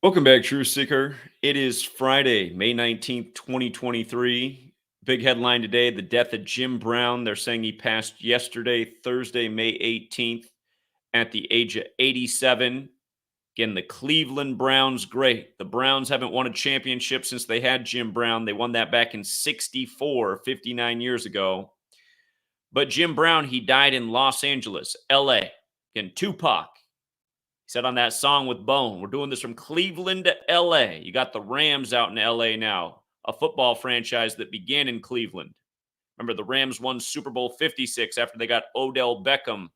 Welcome back, True Seeker. It is Friday, May 19th, 2023. Big headline today, the death of Jim Brown. They're saying he passed yesterday, Thursday, May 18th, at the age of 87. Again, the Cleveland Browns great. The Browns haven't won a championship since they had Jim Brown. They won that back in 64, 59 years ago. But Jim Brown, he died in Los Angeles, LA. Again, Tupac. He said on that song with Bone, we're doing this from Cleveland to LA. You got the Rams out in LA now, a football franchise that began in Cleveland. Remember, the Rams won Super Bowl 56 after they got Odell Beckham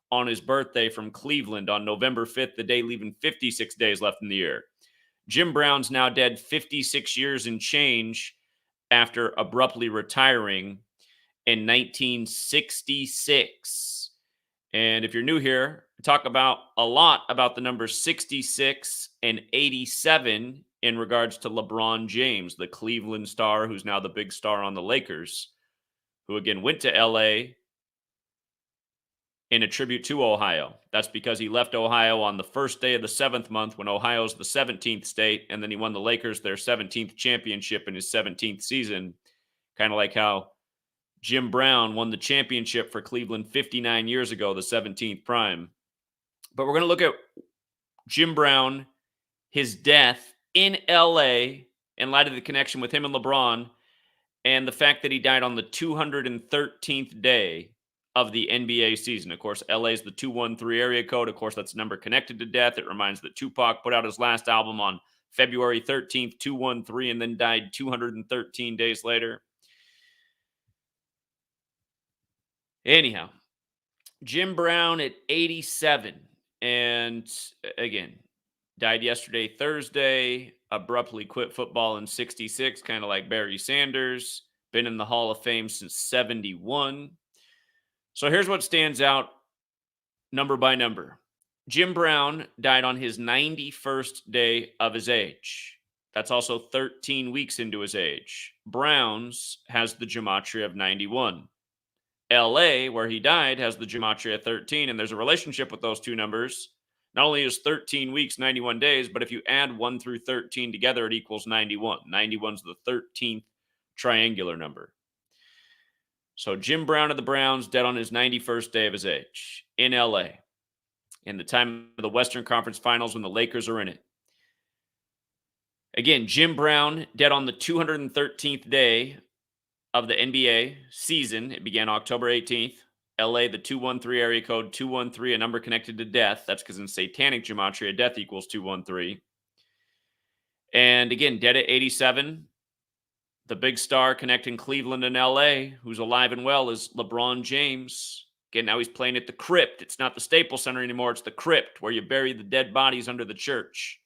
on his birthday from Cleveland on November 5th, the day leaving 56 days left in the year. Jim Brown's now dead 56 years and change after abruptly retiring in 1966. And if you're new here, I talk about a lot about the numbers 66 and 87 in regards to LeBron James, the Cleveland star who's now the big star on the Lakers, who again went to LA in a tribute to Ohio. That's because he left Ohio on the first day of the 7th month when Ohio's the 17th state, and then he won the Lakers their 17th championship in his 17th season. Kind of like how Jim Brown won the championship for Cleveland 59 years ago, the 17th prime. But we're going to look at Jim Brown, his death in LA, in light of the connection with him and LeBron, and the fact that he died on the 213th day of the NBA season. Of course, LA is the 213 area code. Of course, that's a number connected to death. It reminds that Tupac put out his last album on February 13th, 213, and then died 213 days later. Anyhow, Jim Brown at 87. And again, died yesterday, Thursday, abruptly quit football in 66, kind of like Barry Sanders, been in the Hall of Fame since 71. So here's what stands out number by number. Jim Brown died on his 91st day of his age. That's also 13 weeks into his age. Browns has the gematria of 91. LA, where he died, has the gematria 13, and there's a relationship with those two numbers. Not only is 13 weeks 91 days, but if you add 1 through 13 together, it equals 91. 91 is the 13th triangular number. So Jim Brown of the Browns dead on his 91st day of his age in LA, in the time of the Western Conference Finals when the Lakers are in it. Again, Jim Brown dead on the 213th day of the NBA season. It began October 18th. LA, the 213 area code, 213, a number connected to death. That's because in satanic gematria, death equals 213. And again, dead at 87. The big star connecting Cleveland and LA, who's alive and well, is LeBron James. Again, now he's playing at the Crypt. It's not the Staples Center anymore. It's the Crypt, where you bury the dead bodies under the church.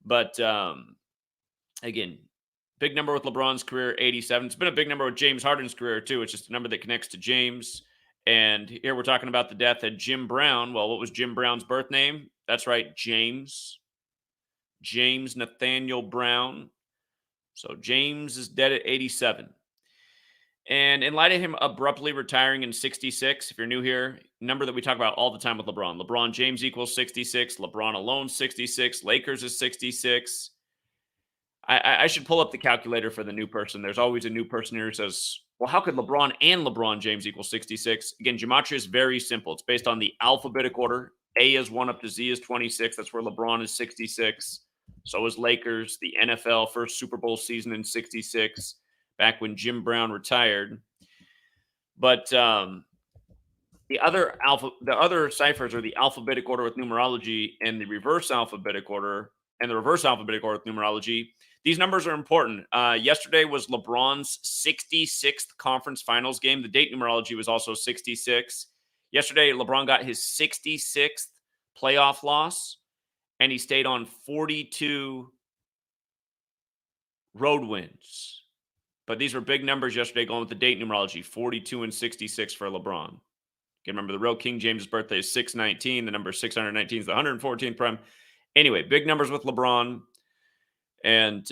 But again, big number with LeBron's career, 87. It's been a big number with James Harden's career, too. It's just a number that connects to James. And here we're talking about the death of Jim Brown. Well, what was Jim Brown's birth name? That's right, James. James Nathaniel Brown. So James is dead at 87. And in light of him abruptly retiring in 66, if you're new here, number that we talk about all the time with LeBron. LeBron James equals 66. LeBron alone, 66. Lakers is 66. I should pull up the calculator for the new person. There's always a new person here who says, well, how could LeBron and LeBron James equal 66? Again, gematria is very simple. It's based on the alphabetic order. A is 1 up to Z is 26. That's where LeBron is 66. So is Lakers, the NFL first Super Bowl season in 66, back when Jim Brown retired. But the other ciphers are the alphabetic order with numerology and the reverse alphabetic order with numerology. These numbers are important. Yesterday was LeBron's 66th conference finals game. The date numerology was also 66. Yesterday, LeBron got his 66th playoff loss, and he stayed on 42 road wins. But these were big numbers yesterday going with the date numerology, 42 and 66 for LeBron. Again, remember, the real King James' birthday is 619. The number 619 is the 114th prime. Anyway, big numbers with LeBron. And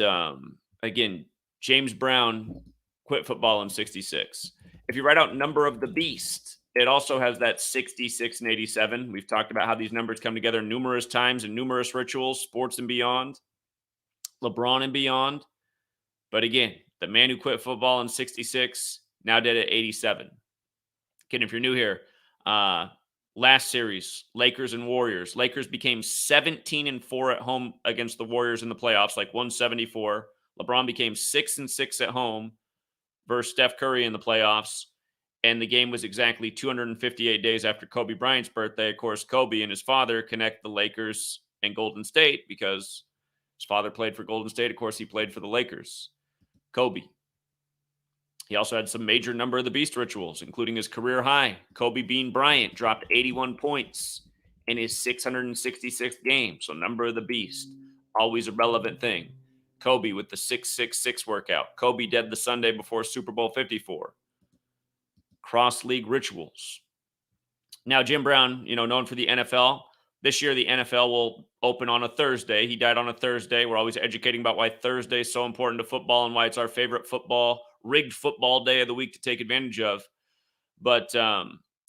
again, James Brown quit football in 66. If you write out number of the beast It also has that 66 and 87. We've talked about how these numbers come together numerous times in numerous rituals, sports and beyond, LeBron and beyond. But again, the man who quit football in 66, now dead at 87. Again, if you're new here, last series, Lakers and Warriors. Lakers became 17-4 at home against the Warriors in the playoffs, like 174. LeBron became 6-6 at home versus Steph Curry in the playoffs. And the game was exactly 258 days after Kobe Bryant's birthday. Of course, Kobe and his father connect the Lakers and Golden State because his father played for Golden State. Of course, he played for the Lakers. Kobe. He also had some major number of the beast rituals, including his career high. Kobe Bean Bryant dropped 81 points in his 666th game. So number of the beast, always a relevant thing. Kobe with the 666 workout. Kobe dead the Sunday before Super Bowl 54. Cross-league rituals. Now, Jim Brown, known for the NFL. This year, the NFL will open on a Thursday. He died on a Thursday. We're always educating about why Thursday is so important to football and why it's our favorite rigged football day of the week to take advantage of. But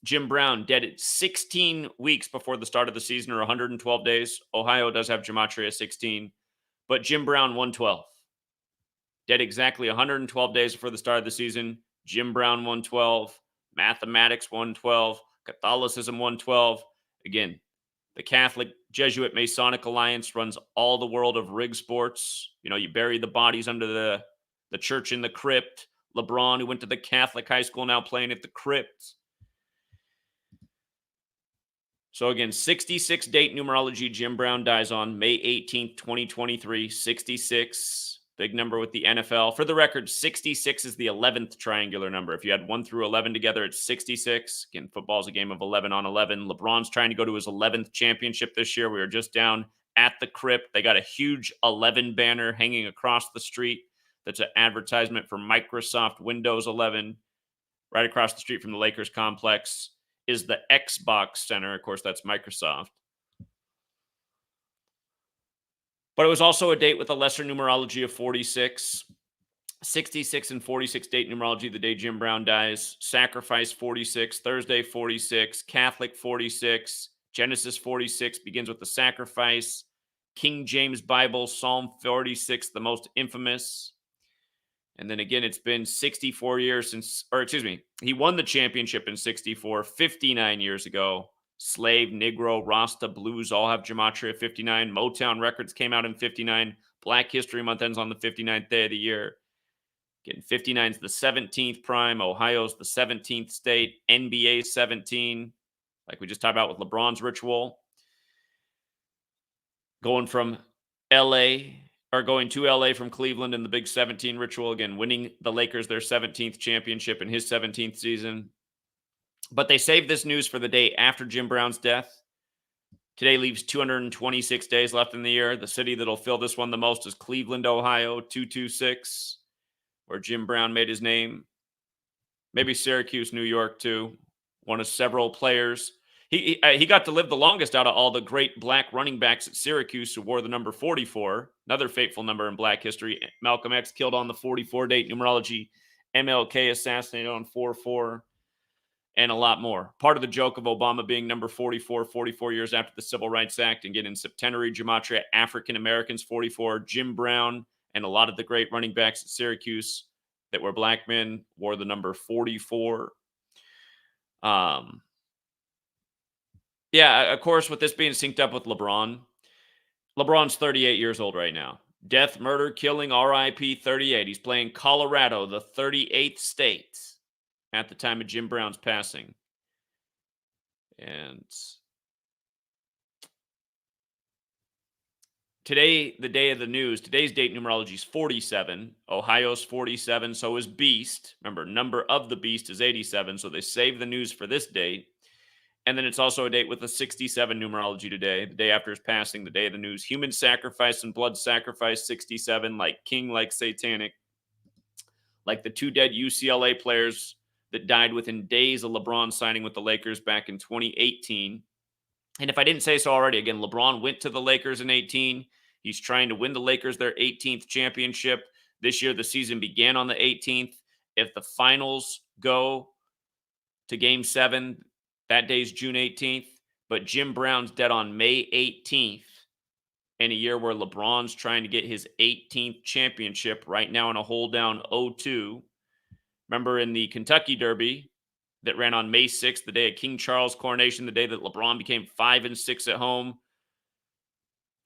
Jim Brown dead at 16 weeks before the start of the season, or 112 days. Ohio does have Gematria 16, but Jim Brown 112. Dead exactly 112 days before the start of the season. Jim Brown 112. Mathematics 112. Catholicism 112. Again, the Catholic Jesuit Masonic Alliance runs all the world of rig sports. You bury the bodies under the church in the crypt. LeBron, who went to the Catholic high school, now playing at the crypt. So again, 66 date numerology. Jim Brown dies on May 18th, 2023. 66. Big number with the NFL. For the record, 66 is the 11th triangular number. If you had 1 through 11 together, it's 66. Again, football is a game of 11 on 11. LeBron's trying to go to his 11th championship this year. We were just down at the crypt. They got a huge 11 banner hanging across the street. That's an advertisement for Microsoft Windows 11. Right across the street from the Lakers complex is the Xbox Center. Of course, that's Microsoft. But it was also a date with a lesser numerology of 46. 66 and 46 date numerology, the day Jim Brown dies. Sacrifice 46, Thursday 46, Catholic 46, Genesis 46 begins with the sacrifice. King James Bible, Psalm 46, the most infamous. And then again, it's been 64 years since, he won the championship in 64, 59 years ago. Slave, Negro, Rasta, Blues all have Gematria 59. Motown Records came out in 59. Black History Month ends on the 59th day of the year. Again, 59 is the 17th prime. Ohio's the 17th state. NBA 17, like we just talked about with LeBron's ritual. Going to LA from Cleveland in the Big 17 ritual. Again, winning the Lakers their 17th championship in his 17th season. But they saved this news for the day after Jim Brown's death. Today leaves 226 days left in the year. The city that'll fill this one the most is Cleveland, Ohio, 226, where Jim Brown made his name. Maybe Syracuse, New York, too. One of several players. He got to live the longest out of all the great black running backs at Syracuse who wore the number 44. Another fateful number in black history. Malcolm X killed on the 44 date numerology. MLK assassinated on 4-4. And a lot more. Part of the joke of Obama being number 44, 44 years after the Civil Rights Act. And again, in Septenary Gematria, African Americans 44. Jim Brown and a lot of the great running backs at Syracuse that were black men wore the number 44. Yeah, of course, with this being synced up with LeBron, LeBron's 38 years old right now. Death, murder, killing, RIP 38. He's playing Colorado, the 38th state, at the time of Jim Brown's passing. And today, the day of the news, today's date numerology is 47. Ohio's 47, so is Beast. Remember, number of the Beast is 87, so they saved the news for this date. And then it's also a date with a 67 numerology today, the day after his passing, the day of the news. Human sacrifice and blood sacrifice, 67, like king, like satanic. Like the 2 dead UCLA players that died within days of LeBron signing with the Lakers back in 2018. And if I didn't say so already, again, LeBron went to the Lakers in 18. He's trying to win the Lakers their 18th championship. This year, the season began on the 18th. If the finals go to Game 7. That day's June 18th. But Jim Brown's dead on May 18th in a year where LeBron's trying to get his 18th championship right now in a hole down 0-2. Remember in the Kentucky Derby that ran on May 6th, the day of King Charles' coronation, the day that LeBron became 5-6 at home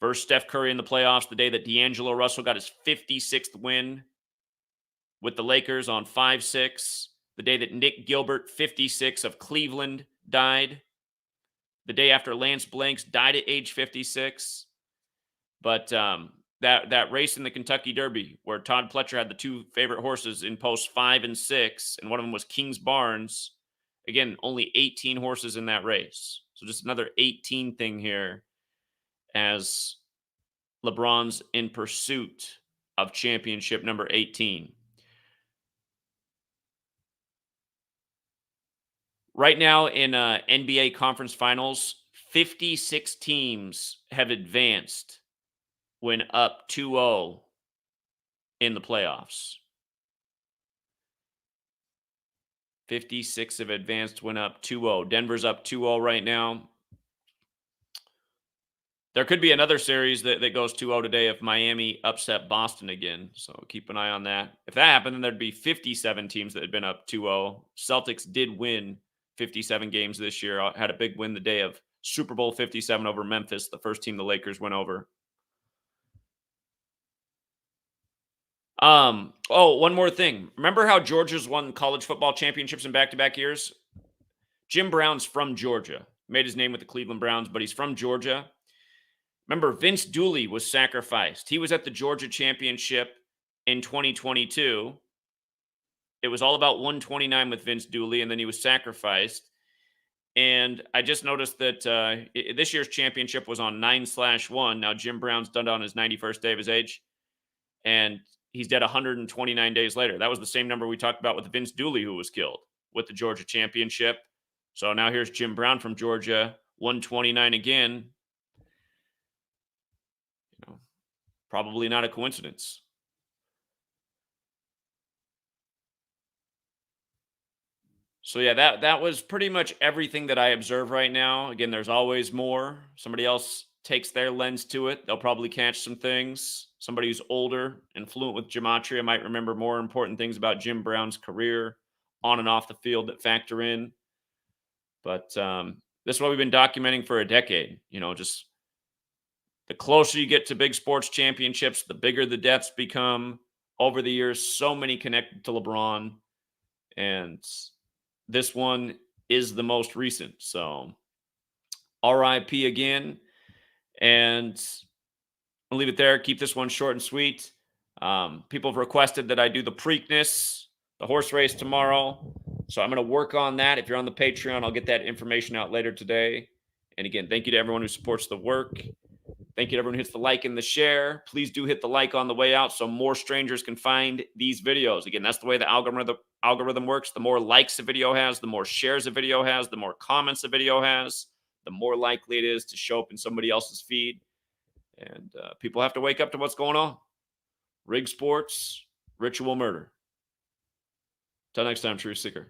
versus Steph Curry in the playoffs, the day that D'Angelo Russell got his 56th win with the Lakers on 5-6, the day that Nick Gilbert, 56, of Cleveland, died, the day after Lance Blanks died at age 56. But that race in the Kentucky Derby where Todd Pletcher had the two favorite horses in posts 5 and 6, and one of them was King's Barnes. Again, only 18 horses in that race. So just another 18 thing here as LeBron's in pursuit of championship number 18. Right now in NBA conference finals, 56 teams have advanced when up 2-0 in the playoffs. 56 have advanced when up 2-0. Denver's up 2-0 right now. There could be another series that goes 2-0 today if Miami upset Boston again. So keep an eye on that. If that happened, then there'd be 57 teams that had been up 2-0. Celtics did win 57 games this year. Had a big win the day of Super Bowl 57 over Memphis, the first team the Lakers went over. One more thing. Remember how Georgia's won college football championships in back-to-back years? Jim Brown's from Georgia. Made his name with the Cleveland Browns, but he's from Georgia. Remember, Vince Dooley was sacrificed. He was at the Georgia championship in 2022. It was all about 129 with Vince Dooley, and then he was sacrificed. And I just noticed that this year's championship was on 9/1. Now, Jim Brown's done on his 91st day of his age, and he's dead 129 days later. That was the same number we talked about with Vince Dooley, who was killed with the Georgia championship. So now here's Jim Brown from Georgia, 129 again. Probably not a coincidence. So yeah, that was pretty much everything that I observe right now. Again, there's always more. Somebody else takes their lens to it. They'll probably catch some things. Somebody who's older and fluent with gematria might remember more important things about Jim Brown's career on and off the field that factor in. But this is what we've been documenting for a decade. Just the closer you get to big sports championships, the bigger the deaths become. Over the years, so many connected to LeBron. And this one is the most recent. So RIP again. And I'll leave it there. Keep this one short and sweet. People have requested that I do the Preakness, the horse race tomorrow. So I'm going to work on that. If you're on the Patreon, I'll get that information out later today. And again, thank you to everyone who supports the work. Thank you to everyone who hits the like and the share. Please do hit the like on the way out so more strangers can find these videos. Again, that's the way the algorithm works. The more likes a video has, the more shares a video has, the more comments a video has, the more likely it is to show up in somebody else's feed. And people have to wake up to what's going on. Rig sports, ritual murder. Till next time, True Seeker.